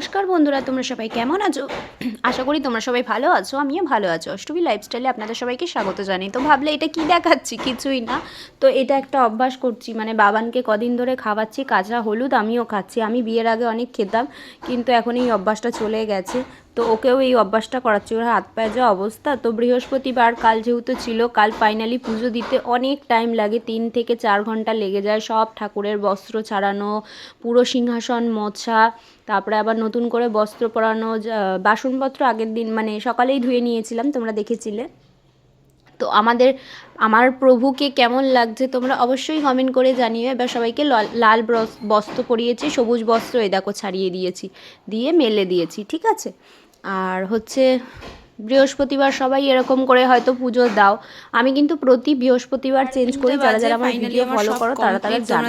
নমস্কার বন্ধুরা, তোমরা সবাই কেমন আছো? আশা করি তোমরা সবাই ভালো আছো, আমিও ভালো আছি। অষ্টমী লাইফস্টাইলে আপনাদের সবাইকে স্বাগত জানাই। তো ভাবলে এটা কি দেখাচ্ছি, কিছুই না। তো এটা একটা অভ্যাস করছি, মানে বাবানকে কদিন ধরে খাওয়াচ্ছি কাঁচা হলুদ, আমিও খাচ্ছি। আমি বিয়ের আগে অনেক খেতাম, কিন্তু এখন এই অভ্যাসটা চলে গেছে। তো ওকেও এই অভ্যাসটা করাচ্ছি। ওর হাত পায়ে যা অবস্থা। তো বৃহস্পতিবার কাল যেহেতু ছিল, কাল ফাইনালি পুজো দিতে অনেক টাইম লাগে, 3 থেকে 4 ঘন্টা লেগে যায়। সব ঠাকুরের বস্ত্র ছাড়ানো, পুরো সিংহাসন মোছা, তারপরে আবার নতুন করে বস্ত্র পরানো, বাসনপত্র আগের দিন মানে সকালেই ধুয়ে নিয়েছিলাম, তোমরা দেখেছিলে। তো আমার প্রভুকে কেমন লাগছে তোমরা অবশ্যই কমেন্ট করে জানিও। এবার সবাইকে লাল বস্ত্র পরিয়েছি, সবুজ বস্ত্র এই দেখো ছাড়িয়ে দিয়েছি, দিয়ে মেলে দিয়েছি, ঠিক আছে। আর হচ্ছে বৃহস্পতিবার সবাই এরকম করে হয়তো পুজো দাও। আমি কিন্তু প্রতি বৃহস্পতিবার চেঞ্জ করি। যারা যারা আমার ভিডিও ফলো করো তারা তারা জানো।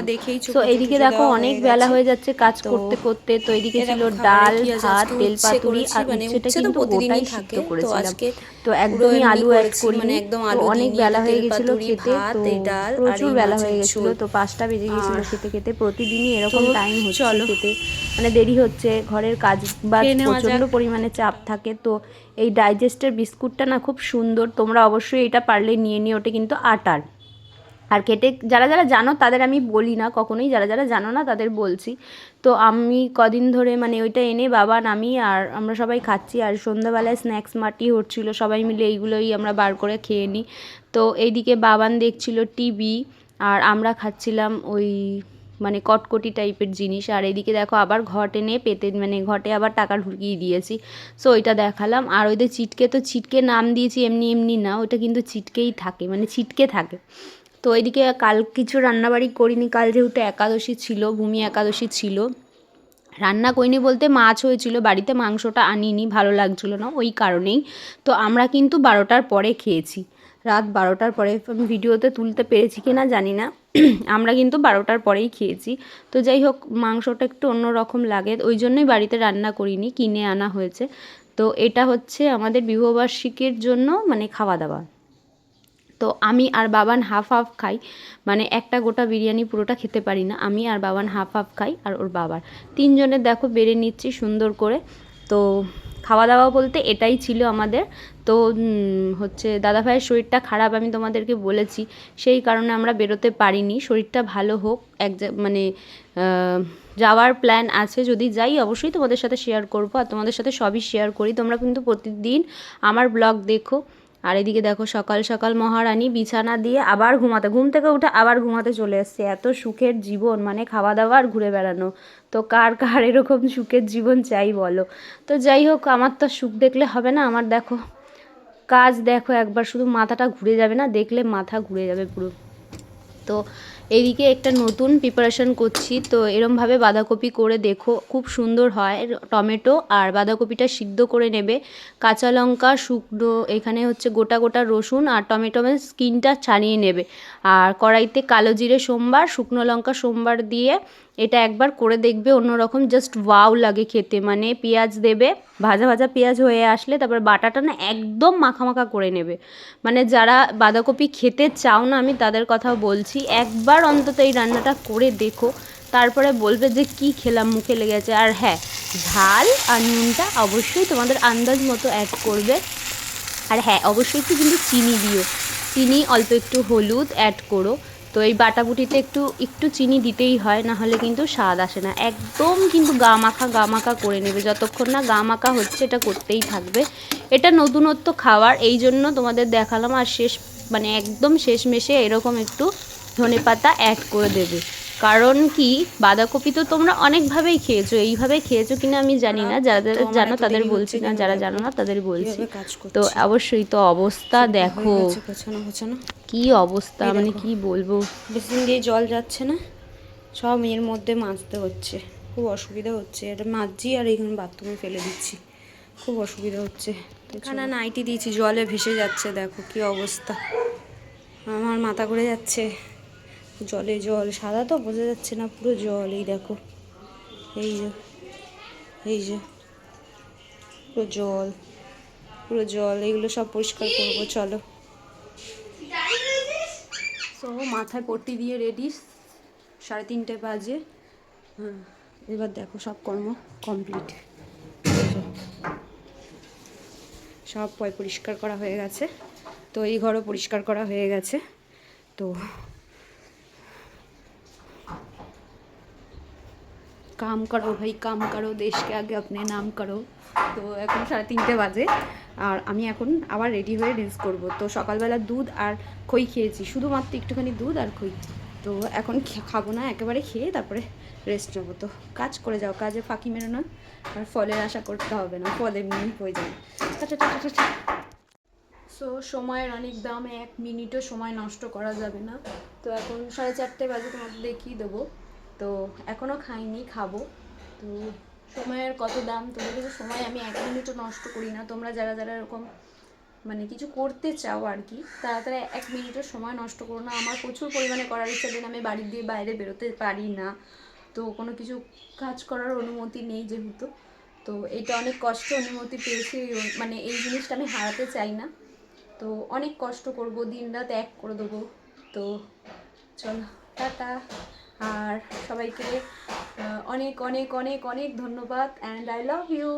তো এইদিকে দেখো অনেক বেলা হয়ে যাচ্ছে কাজ করতে করতে। তো এইদিকে ছিল ডাল, ভাত, তেলপাতুরি আর উচ্ছেটা কিন্তু গোটাই সিদ্ধ করেছিলাম। তো একদমই আলু অ্যাড করিনি। তো অনেক বেলা হয়ে গেছিলো খেতে, তো প্রচুর বেলা হয়ে গেছিলো। তো 5টা বেজে গেছিলো খেতে খেতে। প্রতিদিনই এরকম টাইম হচ্ছে খেতে, মানে দেরি হচ্ছে। ঘরের কাজ বা প্রচণ্ড পরিমাণে চাপ থাকে। তো এই ডাইজেস্টের বিস্কুটটা না খুব সুন্দর, তোমরা অবশ্যই এটা পারলে নিয়ে নিও। ওটা কিন্তু আটার। আর খেতে যারা যারা জানো তাদের আমি বলি না কখনোই, যারা যারা জানো না তাদের বলছি। তো আমি কদিন ধরে মানে ওইটা এনে বাবান আমি আর আমরা সবাই খাচ্ছি। আর সন্ধ্যাবেলায় স্ন্যাক্স মাটি হচ্ছিলো, সবাই মিলে এইগুলোই আমরা বার করে খেয়ে নিই। তো এইদিকে বাবান দেখছিল টিভি, আর আমরা খাচ্ছিলাম ওই মানে কটকটি টাইপের জিনিস। আর এদিকে দেখো আবার ঘট এনে পেতে মানে ঘটে আবার টাকা ঢুকিয়ে দিয়েছি। সো ওইটা দেখালাম। আর ওইদের ছিটকে, তো ছিটকে নাম দিয়েছি এমনি এমনি না, ওইটা কিন্তু ছিটকেই থাকে, মানে ছিটকে থাকে। তো এদিকে কাল কিছু রান্নাবাড়ি করিনি, কাল যেহেতু একাদশী ছিল, ভূমি একাদশী ছিল। রান্না করিনি বলতে মাছ হয়েছিল বাড়িতে, মাংসটা আনিনি, ভালো লাগছিলো না ওই কারণেই। তো আমরা কিন্তু 12টার পরে খেয়েছি, রাত 12টার পরে। আমি ভিডিওতে তুলতে পেরেছি কি না জানি না। আমরা কিন্তু 12টার পরেই খেয়েছি। তো যাই হোক, মাংসটা একটু অন্যরকম লাগে, ওই জন্যই বাড়িতে রান্না করিনি, কিনে আনা হয়েছে। তো এটা হচ্ছে আমাদের বিবাহবার্ষিকীর জন্য মানে খাওয়া দাওয়া। তো আমি আর বাবান হাফ হাফ খাই, মানে একটা গোটা বিরিয়ানি পুরোটা খেতে পারি না। আমি আর বাবান হাফ হাফ খাই, আর ওর বাবার, তিনজনের দেখো বেড়ে নিচ্ছি সুন্দর করে। তো খাওয়া দাওয়া বলতে এটাই ছিল আমাদের। তো হচ্ছে দাদাভাইয়ের শরীরটা খারাপ, আমি তোমাদেরকে বলেছি, সেই কারণে আমরা বেরোতে পারিনি। শরীরটা ভালো হোক, মানে যাওয়ার প্ল্যান আছে, যদি যাই অবশ্যই তোমাদের সাথে শেয়ার করবো। আর তোমাদের সাথে সবই শেয়ার করি, তোমরা কিন্তু প্রতিদিন আমার ব্লগ দেখো। আর এদিকে দেখো সকাল সকাল মহারানী বিছানা দিয়ে আবার ঘুম থেকে উঠে আবার ঘুমাতে চলে এসছে। এত সুখের জীবন, মানে খাওয়া দাওয়া আর ঘুরে বেড়ানো। তো কার কার এরকম সুখের জীবন চাই বলো। তো যাই হোক, আমার তো সুখ দেখলে হবে না, আমার দেখো কাজ দেখো একবার, শুধু মাথাটা ঘুরে যাবে না, দেখলে মাথা ঘুরে যাবে পুরো। তো এইদিকে একটা নতুন প্রিপারেশান করছি। তো এরমভাবে বাঁধাকপি করে দেখো, খুব সুন্দর হয়। টমেটো আর বাঁধাকপিটা সিদ্ধ করে নেবে, কাঁচা লঙ্কা শুকনো, এখানে হচ্ছে গোটা গোটা রসুন আর টমেটো স্কিনটা ছাড়িয়ে নেবে। আর কড়াইতে কালো জিরে সোমবার, শুকনো লঙ্কা সোমবার দিয়ে এটা একবার করে দেখবে, অন্যরকম জাস্ট ওয়াও লাগে খেতে। মানে পেঁয়াজ দেবে, ভাজা ভাজা পেঁয়াজ হয়ে আসলে তারপর বাটাটা না একদম মাখা মাখা করে নেবে। মানে যারা বাঁধাকপি খেতে চাও না, আমি তাদের কথাও বলছি, একবার অন্তত এই রান্নাটা করে দেখো, তারপরে বলবে যে কি খেলাম, মুখে লেগেছে। আর হ্যাঁ, ঝাল আর নুনটা অবশ্যই তোমাদের আন্দাজ মতো অ্যাড করবে। আর হ্যাঁ, অবশ্যই একটু কিন্তু চিনি দিও, চিনি অল্প একটু হলুদ অ্যাড করো। তো এই বাটাবুটিতে একটু একটু চিনি দিতেই হয়, না হলে কিন্তু স্বাদ আসে না। একদম কিন্তু গা মাখা করে নেবে, যতক্ষণ না গা মাখা হচ্ছে এটা করতেই থাকবে। এটা নতুনত্ব খাওয়ার, এই জন্য তোমাদের দেখালাম। আর মানে একদম শেষমেশে এরকম একটু ধনেপাতা অ্যাড করে দেবে। কারণ কি, বাঁধাকপি তো তোমরা অনেকভাবেই খেয়েছো, এইভাবে খেয়েছো কিনা আমি জানি না, যারা যারা জানো তাদের বলছি না, যারা জানো না তাদের বলছি। তো অবশ্যই তো অবস্থা দেখো, কি অবস্থা, মানে কি বলবো। বেসিন দিয়ে জল যাচ্ছে না, সব এর মধ্যে মাজতে হচ্ছে, খুব অসুবিধা হচ্ছে। এটা মাজছি আর এইখানে বাথরুমে ফেলে দিচ্ছি, খুব অসুবিধা হচ্ছে। এখানে নাইটি দিয়েছি, জলে ভেসে যাচ্ছে, দেখো কি অবস্থা। আমার মাথা ঘুরে যাচ্ছে, জলে জল, সাদা তো বোঝা যাচ্ছে না, পুরো জল। এই দেখো, এই যে এই যে পুরো জল, পুরো জল। এগুলো সব পরিষ্কার করবো, চলো। তো মাথায় পট্টি দিয়ে রেডি, 3:30 বাজে। হ্যাঁ, এবার দেখো সব কর্ম কমপ্লিট। সব পরিষ্কার করা হয়ে গেছে। তো এই ঘরও পরিষ্কার করা হয়ে গেছে। তো কাম করো ভাই, কাম করো, দেশকে আগে আপনি নাম করো। তো এখন 3:30 বাজে, আর আমি এখন আবার রেডি হয়ে রিলস করব। তো সকালবেলা দুধ আর খই খেয়েছি, শুধুমাত্র একটুখানি দুধ আর খই। তো এখন খাবো না, একেবারে খেয়ে তারপরে রেস্ট নেবো। তো কাজ করে যাও, কাজে ফাঁকি মেরো না, আর ফলের আশা করতে হবে না, ফল এমনি হয়ে যাবে। সো সময়ের অনেক দাম, 1 মিনিটও সময় নষ্ট করা যাবে না। তো এখন 4:30 বাজে, তোমাদের দেখিয়ে দেবো। তো এখনও খাইনি, খাবো। তো সময়ের কত দাম, তোমাদের কিছু সময় আমি 1 মিনিটও নষ্ট করি না। তোমরা যারা যারা এরকম মানে কিছু করতে চাও আর কি, তারা তারা 1 মিনিটও সময় নষ্ট করো না। আমার প্রচুর পরিমাণে করার ইচ্ছা, দিন আমি বাড়ি দিয়ে বাইরে বেরোতে পারি না, তো কোনো কিছু কাজ করার অনুমতি নেই যেহেতু। তো এটা অনেক কষ্ট অনুমতি পেয়েছি, মানে এই জিনিসটা আমি হারাতে চাই না। তো অনেক কষ্ট করব, দিন রাত এক করে দেবো। তো চলো, টাটা। আর সবাইকে অনেক অনেক অনেক অনেক ধন্যবাদ, অ্যান্ড আই লাভ ইউ।